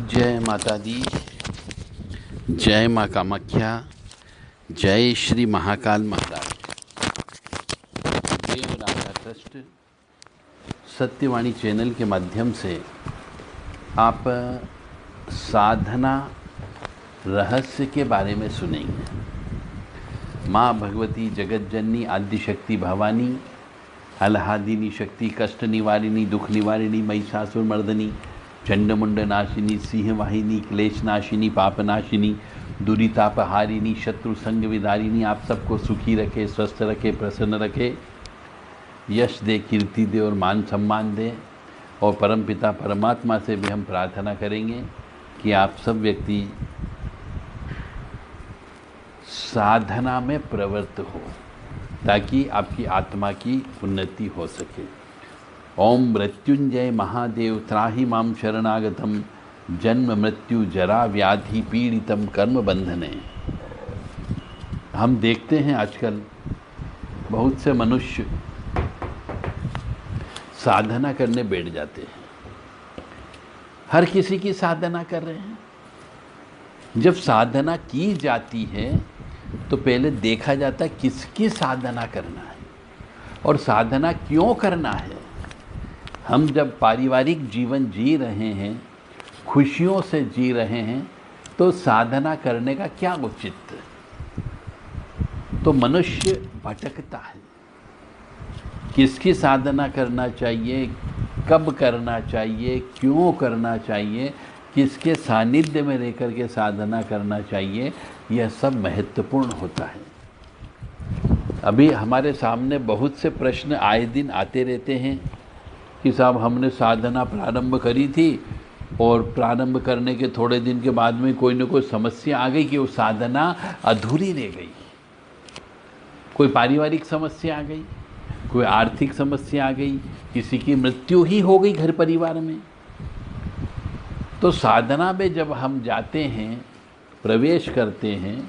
जय माता दी, जय माँ कामाख्या, जय श्री महाकाल महाराज। देव राधा ट्रस्ट सत्यवाणी चैनल के माध्यम से आप साधना रहस्य के बारे में सुनेंगे। माँ भगवती जगत जननी आदि शक्ति भवानी, आह्लादिनी शक्ति, कष्ट निवारिणी, दुख निवारिणी, महिषासुर मर्दनी, चंडमुंड नाशिनी, सिंह वाहिनी, क्लेश नाशिनी, पाप नाशिनी, दुरितापहारिणी, शत्रु संग विदारिणी आप सबको सुखी रखे, स्वस्थ रखे, प्रसन्न रखे, यश दे, कीर्ति दे और मान सम्मान दे। और परमपिता परमात्मा से भी हम प्रार्थना करेंगे कि आप सब व्यक्ति साधना में प्रवृत्त हो ताकि आपकी आत्मा की उन्नति हो सके। ओम मृत्युंजय महादेव त्राहि माम शरणागतम, जन्म मृत्यु जरा व्याधि पीड़ितम कर्म बंधने। हम देखते हैं आजकल बहुत से मनुष्य साधना करने बैठ जाते हैं। हर किसी की साधना कर रहे हैं। जब साधना की जाती है तो पहले देखा जाता है किसकी साधना करना है और साधना क्यों करना है। हम जब पारिवारिक जीवन जी रहे हैं, खुशियों से जी रहे हैं, तो साधना करने का क्या औचित्य। तो मनुष्य भटकता है। किसकी साधना करना चाहिए, कब करना चाहिए, क्यों करना चाहिए, किसके सानिध्य में रहकर के साधना करना चाहिए, यह सब महत्वपूर्ण होता है। अभी हमारे सामने बहुत से प्रश्न आए दिन आते रहते हैं कि साहब हमने साधना प्रारंभ करी थी और प्रारंभ करने के थोड़े दिन के बाद में कोई न कोई समस्या आ गई कि वो साधना अधूरी रह गई। कोई पारिवारिक समस्या आ गई, कोई आर्थिक समस्या आ गई, किसी की मृत्यु ही हो गई घर परिवार में। तो साधना में जब हम जाते हैं, प्रवेश करते हैं,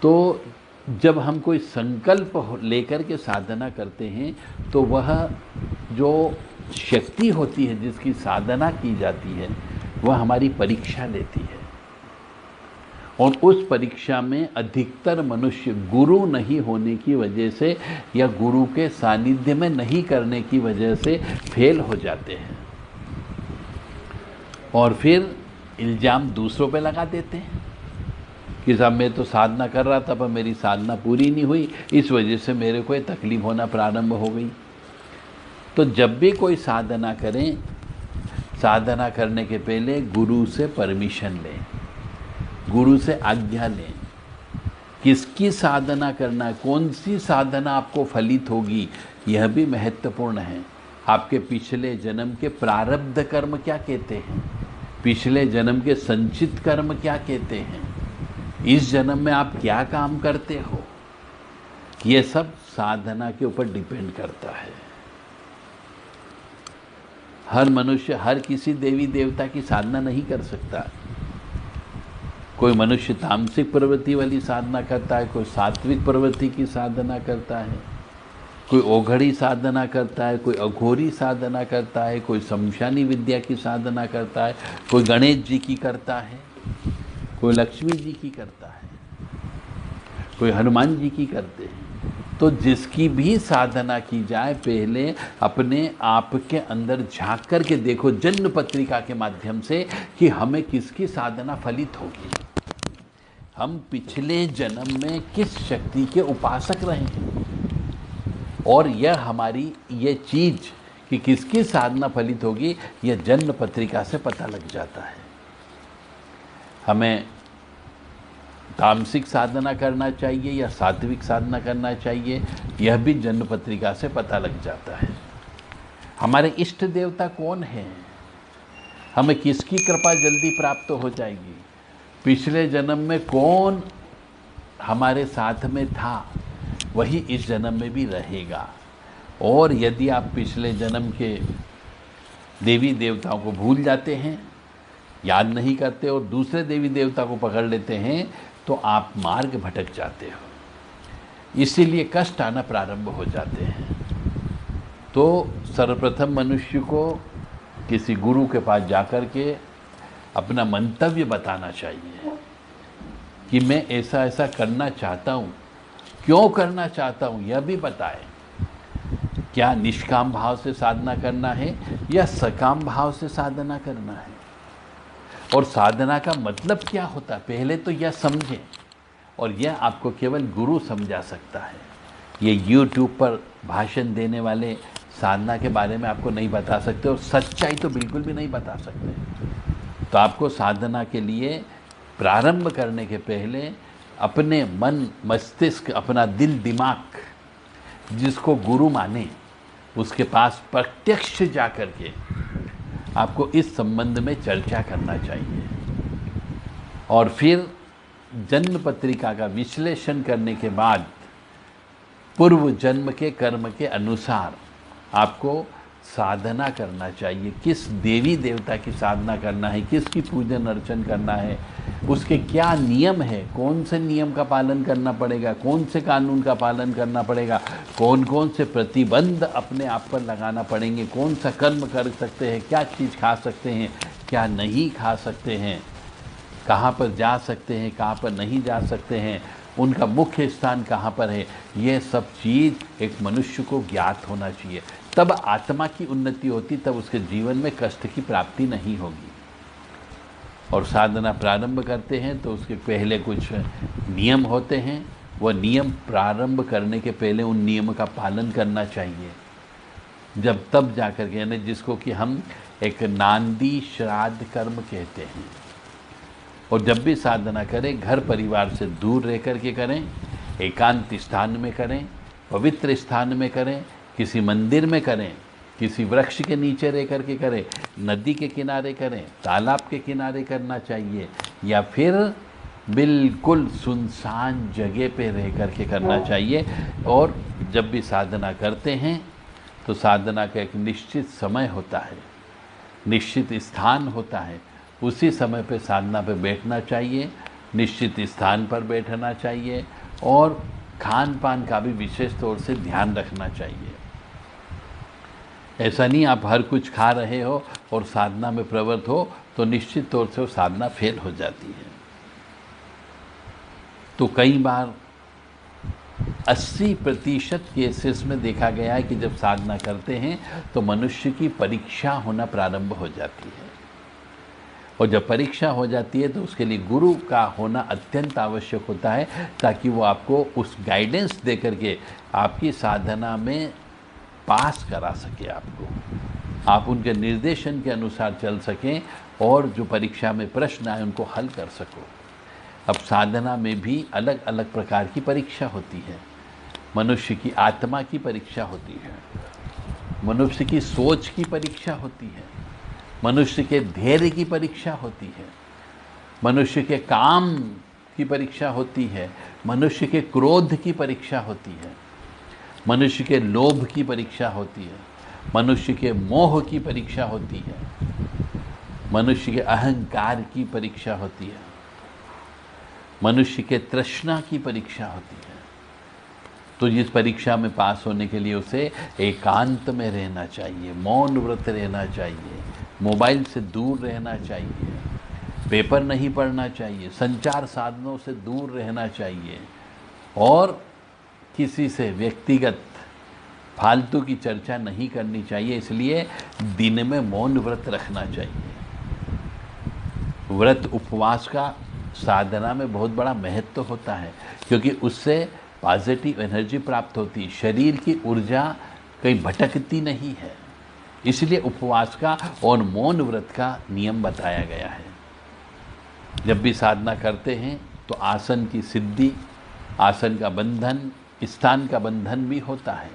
तो जब हम कोई संकल्प लेकर के साधना करते हैं तो वह जो शक्ति होती है जिसकी साधना की जाती है वह हमारी परीक्षा लेती है। और उस परीक्षा में अधिकतर मनुष्य गुरु नहीं होने की वजह से या गुरु के सानिध्य में नहीं करने की वजह से फेल हो जाते हैं और फिर इल्ज़ाम दूसरों पे लगा देते हैं कि साहब मैं तो साधना कर रहा था पर मेरी साधना पूरी नहीं हुई, इस वजह से मेरे को ये तकलीफ होना प्रारंभ हो गई। तो जब भी कोई साधना करें, साधना करने के पहले गुरु से परमिशन लें, गुरु से आज्ञा लें। किसकी साधना करना है, कौन सी साधना आपको फलित होगी, यह भी महत्वपूर्ण है। आपके पिछले जन्म के प्रारब्ध कर्म क्या कहते हैं, पिछले जन्म के संचित कर्म क्या कहते हैं, इस जन्म में आप क्या काम करते हो, ये सब साधना के ऊपर डिपेंड करता है। हर मनुष्य हर किसी देवी देवता की साधना नहीं कर सकता। कोई मनुष्य तामसिक प्रवृत्ति वाली साधना करता है, कोई सात्विक प्रवृत्ति की साधना करता है, कोई ओघड़ी साधना करता है, कोई अघोरी साधना करता है, कोई शमशानी विद्या की साधना करता है, कोई गणेश जी की करता है, कोई लक्ष्मी जी की करता है, कोई हनुमान जी की करते हैं। तो जिसकी भी साधना की जाए पहले अपने आप के अंदर झांक कर के देखो जन्म पत्रिका के माध्यम से कि हमें किसकी साधना फलित होगी, हम पिछले जन्म में किस शक्ति के उपासक रहे हैं। और यह हमारी ये चीज़ कि किसकी साधना फलित होगी यह जन्म पत्रिका से पता लग जाता है। हमें तामसिक साधना करना चाहिए या सात्विक साधना करना चाहिए, यह भी जन्म पत्रिका से पता लग जाता है। हमारे इष्ट देवता कौन हैं, हमें किसकी कृपा जल्दी प्राप्त हो जाएगी, पिछले जन्म में कौन हमारे साथ में था वही इस जन्म में भी रहेगा। और यदि आप पिछले जन्म के देवी देवताओं को भूल जाते हैं, याद नहीं करते और दूसरे देवी देवता को पकड़ लेते हैं तो आप मार्ग भटक जाते हो, इसीलिए कष्ट आना प्रारंभ हो जाते हैं। तो सर्वप्रथम मनुष्य को किसी गुरु के पास जाकर के अपना मंतव्य बताना चाहिए कि मैं ऐसा ऐसा करना चाहता हूँ, क्यों करना चाहता हूँ यह भी बताएं। क्या निष्काम भाव से साधना करना है या सकाम भाव से साधना करना है, और साधना का मतलब क्या होता है पहले तो यह समझें। और यह आपको केवल गुरु समझा सकता है। ये YouTube पर भाषण देने वाले साधना के बारे में आपको नहीं बता सकते, और सच्चाई तो बिल्कुल भी नहीं बता सकते। तो आपको साधना के लिए प्रारंभ करने के पहले अपने मन मस्तिष्क, अपना दिल दिमाग, जिसको गुरु माने उसके पास प्रत्यक्ष जा कर के आपको इस संबंध में चर्चा करना चाहिए। और फिर जन्म पत्रिका का विश्लेषण करने के बाद पूर्व जन्म के कर्म के अनुसार आपको साधना करना चाहिए। किस देवी देवता की साधना करना है, किसकी पूजन अर्चन करना है, उसके क्या नियम है, कौन से नियम का पालन करना पड़ेगा, कौन से कानून का पालन करना पड़ेगा, कौन कौन से प्रतिबंध अपने आप पर लगाना पड़ेंगे, कौन सा कर्म कर सकते हैं, क्या चीज़ खा सकते हैं, क्या नहीं खा सकते हैं, कहाँ पर जा सकते हैं, कहाँ पर नहीं जा सकते हैं, उनका मुख्य स्थान कहाँ पर है, ये सब चीज़ एक मनुष्य को ज्ञात होना चाहिए। तब आत्मा की उन्नति होती, तब उसके जीवन में कष्ट की प्राप्ति नहीं होगी। और साधना प्रारंभ करते हैं तो उसके पहले कुछ नियम होते हैं, वह नियम प्रारंभ करने के पहले उन नियम का पालन करना चाहिए। जब तब जाकर के, यानी जिसको कि हम एक नांदी श्राद्ध कर्म कहते हैं। और जब भी साधना करें घर परिवार से दूर रह कर के करें, एकांत स्थान में करें, पवित्र स्थान में करें, किसी मंदिर में करें, किसी वृक्ष के नीचे रह कर के करें, नदी के किनारे करें, तालाब के किनारे करना चाहिए, या फिर बिल्कुल सुनसान जगह पे रह कर के करना चाहिए। और जब भी साधना करते हैं तो साधना का एक निश्चित समय होता है, निश्चित स्थान होता है, उसी समय पे साधना पे बैठना चाहिए, निश्चित स्थान पर बैठना चाहिए, और खान पान का भी विशेष तौर से ध्यान रखना चाहिए। ऐसा नहीं आप हर कुछ खा रहे हो और साधना में प्रवृत्त हो तो निश्चित तौर से वो साधना फेल हो जाती है। तो कई बार 80% केसेस में देखा गया है कि जब साधना करते हैं तो मनुष्य की परीक्षा होना प्रारंभ हो जाती है, और जब परीक्षा हो जाती है तो उसके लिए गुरु का होना अत्यंत आवश्यक होता है, ताकि वो आपको उस गाइडेंस दे करके आपकी साधना में पास करा सके, आपको आप उनके निर्देशन के अनुसार चल सकें और जो परीक्षा में प्रश्न आए उनको हल कर सको। अब साधना में भी अलग अलग प्रकार की परीक्षा होती है। मनुष्य की आत्मा की परीक्षा होती है, मनुष्य की सोच की परीक्षा होती है, मनुष्य के धैर्य की परीक्षा होती है, मनुष्य के काम की परीक्षा होती है, मनुष्य के क्रोध की परीक्षा होती है, मनुष्य के लोभ की परीक्षा होती है, मनुष्य के मोह की परीक्षा होती है, मनुष्य के अहंकार की परीक्षा होती है, मनुष्य के तृष्णा की परीक्षा होती है। तो इस परीक्षा में पास होने के लिए उसे एकांत में रहना चाहिए, मौन व्रत रहना चाहिए, मोबाइल से दूर रहना चाहिए, पेपर नहीं पढ़ना चाहिए, संचार साधनों से दूर रहना चाहिए, और किसी से व्यक्तिगत फालतू की चर्चा नहीं करनी चाहिए। इसलिए दिन में मौन व्रत रखना चाहिए। व्रत उपवास का साधना में बहुत बड़ा महत्व होता है, क्योंकि उससे पॉजिटिव एनर्जी प्राप्त होती है, शरीर की ऊर्जा कहीं भटकती नहीं है। इसलिए उपवास का और मौन व्रत का नियम बताया गया है। जब भी साधना करते हैं तो आसन की सिद्धि, आसन का बंधन, स्थान का बंधन भी होता है,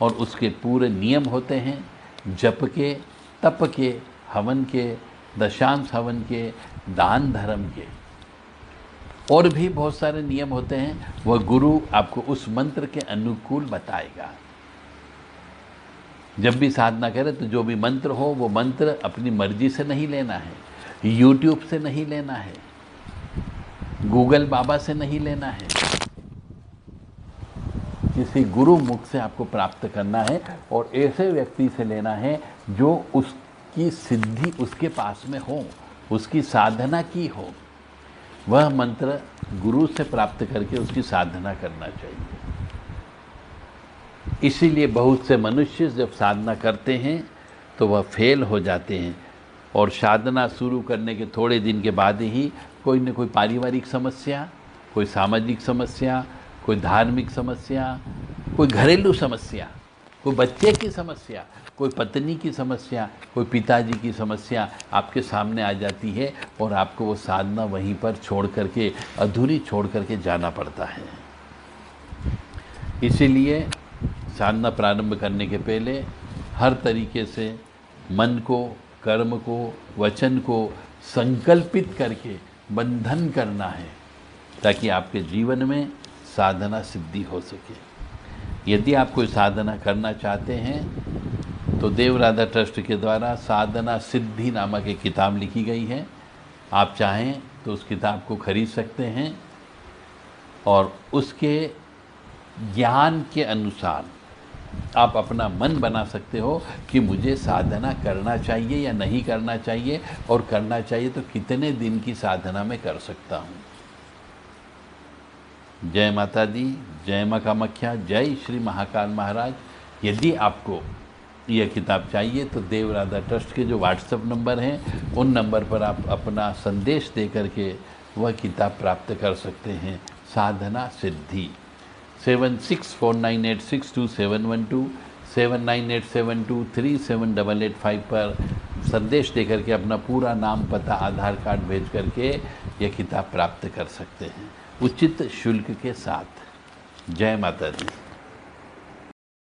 और उसके पूरे नियम होते हैं, जप के, तप के, हवन के, दशांश हवन के, दान धर्म के, और भी बहुत सारे नियम होते हैं। वह गुरु आपको उस मंत्र के अनुकूल बताएगा। जब भी साधना करें तो जो भी मंत्र हो वो मंत्र अपनी मर्जी से नहीं लेना है, यूट्यूब से नहीं लेना है, गूगल बाबा से नहीं लेना है, किसी गुरु मुख से आपको प्राप्त करना है, और ऐसे व्यक्ति से लेना है जो उसकी सिद्धि उसके पास में हो, उसकी साधना की हो, वह मंत्र गुरु से प्राप्त करके उसकी साधना करना चाहिए। इसीलिए बहुत से मनुष्य जब साधना करते हैं तो वह फेल हो जाते हैं, और साधना शुरू करने के थोड़े दिन के बाद ही कोई न कोई पारिवारिक समस्या, कोई सामाजिक समस्या, कोई धार्मिक समस्या, कोई घरेलू समस्या, कोई बच्चे की समस्या, कोई पत्नी की समस्या, कोई पिताजी की समस्या आपके सामने आ जाती है, और आपको वो साधना वहीं पर छोड़ करके, अधूरी छोड़ करके जाना पड़ता है। इसीलिए साधना प्रारंभ करने के पहले हर तरीके से मन को, कर्म को, वचन को संकल्पित करके बंधन करना है, ताकि आपके जीवन में साधना सिद्धि हो सके। यदि आप कोई साधना करना चाहते हैं तो देव राधा ट्रस्ट के द्वारा साधना सिद्धि नामक एक किताब लिखी गई है। आप चाहें तो उस किताब को खरीद सकते हैं, और उसके ज्ञान के अनुसार आप अपना मन बना सकते हो कि मुझे साधना करना चाहिए या नहीं करना चाहिए, और करना चाहिए तो कितने दिन की साधना में कर सकता हूँ। जय माता दी, जय माँ कामाख्या, जय श्री महाकाल महाराज। यदि आपको यह किताब चाहिए तो देव राधा ट्रस्ट के जो व्हाट्सएप नंबर हैं, उन नंबर पर आप अपना संदेश दे करके वह किताब प्राप्त कर सकते हैं। साधना सिद्धि 7649862712 7987237885 पर संदेश दे करके अपना पूरा नाम, पता, आधार कार्ड भेज करके यह किताब प्राप्त कर सकते हैं, उचित शुल्क के साथ। जय माता दी।